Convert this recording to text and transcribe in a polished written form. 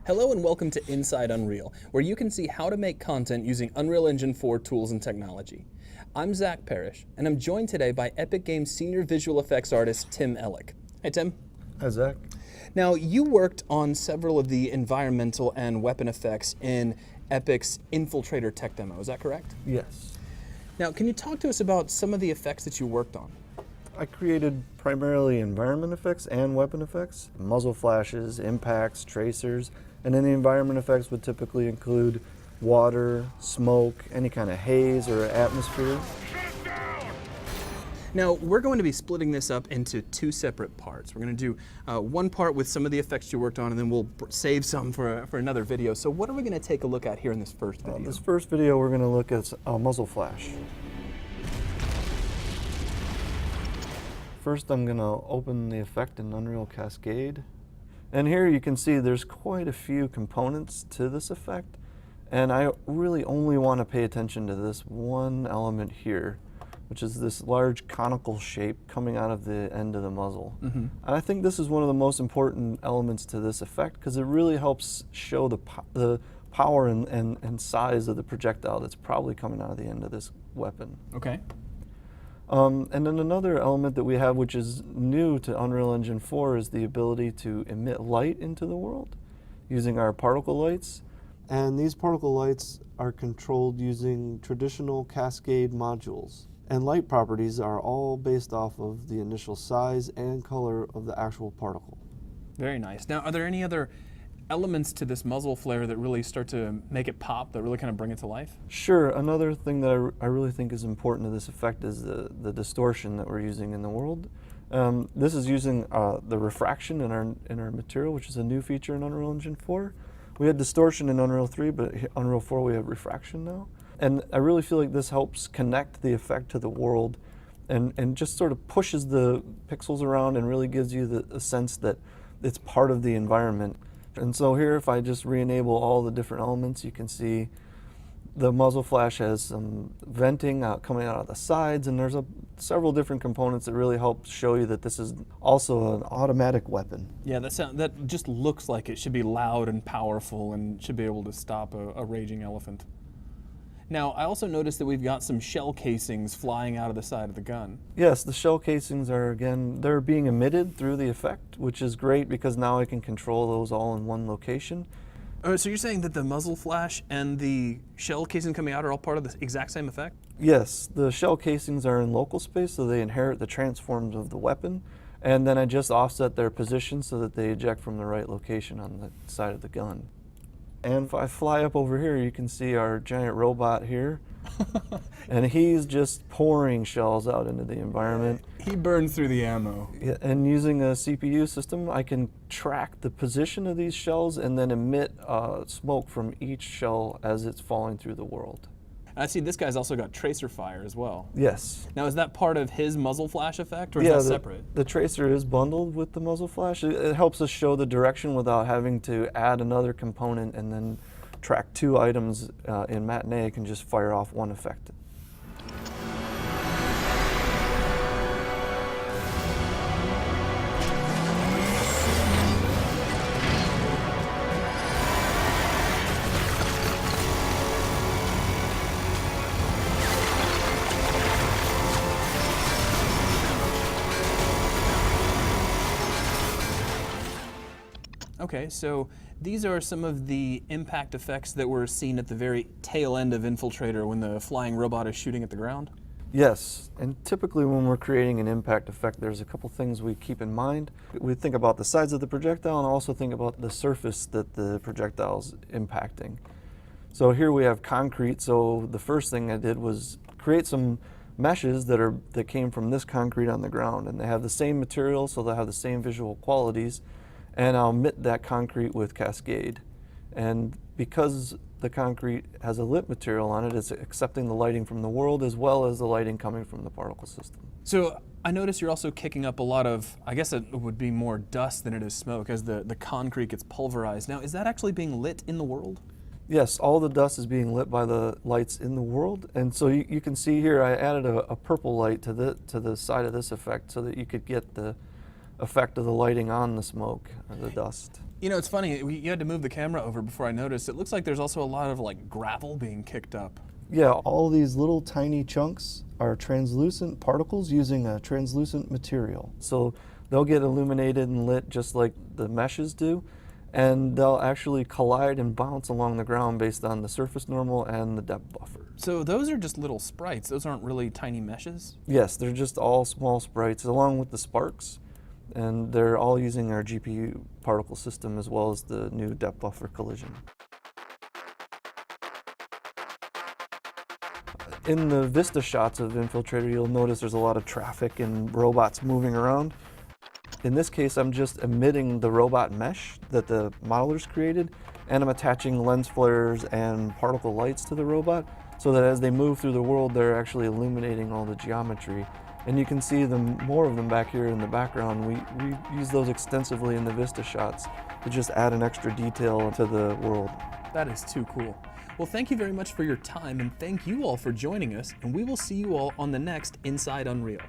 Hello and welcome to Inside Unreal, where you can see how to make content using Unreal Engine 4 tools and technology. I'm Zach Parrish, and I'm joined today by Epic Games senior visual effects artist Tim Elek. Hey Tim. Hi Zach. Now you worked on several of the environmental and weapon effects in Epic's Infiltrator tech demo, is that correct? Yes. Now can you talk to us about some of the effects that you worked on? I created primarily environment effects and weapon effects, muzzle flashes, impacts, tracers, and then the environment effects would typically include water, smoke, any kind of haze or atmosphere. Now, we're going to be splitting this up into two separate parts. We're going to do one part with some of the effects you worked on, and then we'll save some for another video. So what are we going to take a look at here in this first video? This first video we're going to look at a muzzle flash. First I'm going to open the effect in Unreal Cascade. And here you can see there's quite a few components to this effect. And I really only want to pay attention to this one element here, which is this large conical shape coming out of the end of the muzzle. And I think this is one of the most important elements to this effect because it really helps show the power and size of the projectile that's probably coming out of the end of this weapon. Okay. And then another element that we have, which is new to Unreal Engine 4, is the ability to emit light into the world using our particle lights. And these particle lights are controlled using traditional cascade modules. And light properties are all based off of the initial size and color of the actual particle. Very nice. Now, are there any other elements to this muzzle flare that really start to make it pop, that really kind of bring it to life? Sure. Another thing that I really think is important to this effect is the distortion that we're using in the world. This is using the refraction in our material, which is a new feature in Unreal Engine 4. We had distortion in Unreal 3, but in Unreal 4 we have refraction now. And I really feel like this helps connect the effect to the world and just sort of pushes the pixels around and really gives you the sense that it's part of the environment. And so here, if I just re-enable all the different elements, you can see the muzzle flash has some venting coming out of the sides, and there's several different components that really help show you that this is also an automatic weapon. Yeah, that just looks like it should be loud and powerful and should be able to stop a raging elephant. Now, I also noticed that we've got some shell casings flying out of the side of the gun. Yes, the shell casings are, again, they're being emitted through the effect, which is great because now I can control those all in one location. So you're saying that the muzzle flash and the shell casing coming out are all part of the exact same effect? Yes, the shell casings are in local space, so they inherit the transforms of the weapon, and then I just offset their position so that they eject from the right location on the side of the gun. And if I fly up over here, you can see our giant robot here. And he's just pouring shells out into the environment. He burns through the ammo. Yeah, and using a CPU system, I can track the position of these shells and then emit smoke from each shell as it's falling through the world. I see this guy's also got tracer fire as well. Yes. Now, is that part of his muzzle flash effect, or is that separate? The tracer is bundled with the muzzle flash. It helps us show the direction without having to add another component and then track two items in Matinee. It can just fire off one effect. Okay, so these are some of the impact effects that were seen at the very tail end of Infiltrator when the flying robot is shooting at the ground? Yes, and typically when we're creating an impact effect, there's a couple things we keep in mind. We think about the size of the projectile and also think about the surface that the projectile is impacting. So here we have concrete, so the first thing I did was create some meshes that came from this concrete on the ground, and they have the same material, so they have the same visual qualities. And I'll emit that concrete with Cascade. And because the concrete has a lit material on it, it's accepting the lighting from the world as well as the lighting coming from the particle system. So I notice you're also kicking up a lot of, I guess it would be more dust than it is smoke as the concrete gets pulverized. Now, is that actually being lit in the world? Yes, all the dust is being lit by the lights in the world. And so you can see here I added a purple light to the side of this effect so that you could get the effect of the lighting on the smoke, or the dust. You know, it's funny, you had to move the camera over before I noticed. It looks like there's also a lot of gravel being kicked up. Yeah, all these little tiny chunks are translucent particles using a translucent material. So they'll get illuminated and lit just like the meshes do, and they'll actually collide and bounce along the ground based on the surface normal and the depth buffer. So those are just little sprites. Those aren't really tiny meshes? Yes, they're just all small sprites along with the sparks, and they're all using our GPU particle system as well as the new depth buffer collision. In the Vista shots of Infiltrator, you'll notice there's a lot of traffic and robots moving around. In this case, I'm just emitting the robot mesh that the modelers created, and I'm attaching lens flares and particle lights to the robot so that as they move through the world, they're actually illuminating all the geometry. And you can see more of them back here in the background. We use those extensively in the Vista shots to just add an extra detail to the world. That is too cool. Well, thank you very much for your time, and thank you all for joining us, and we will see you all on the next Inside Unreal.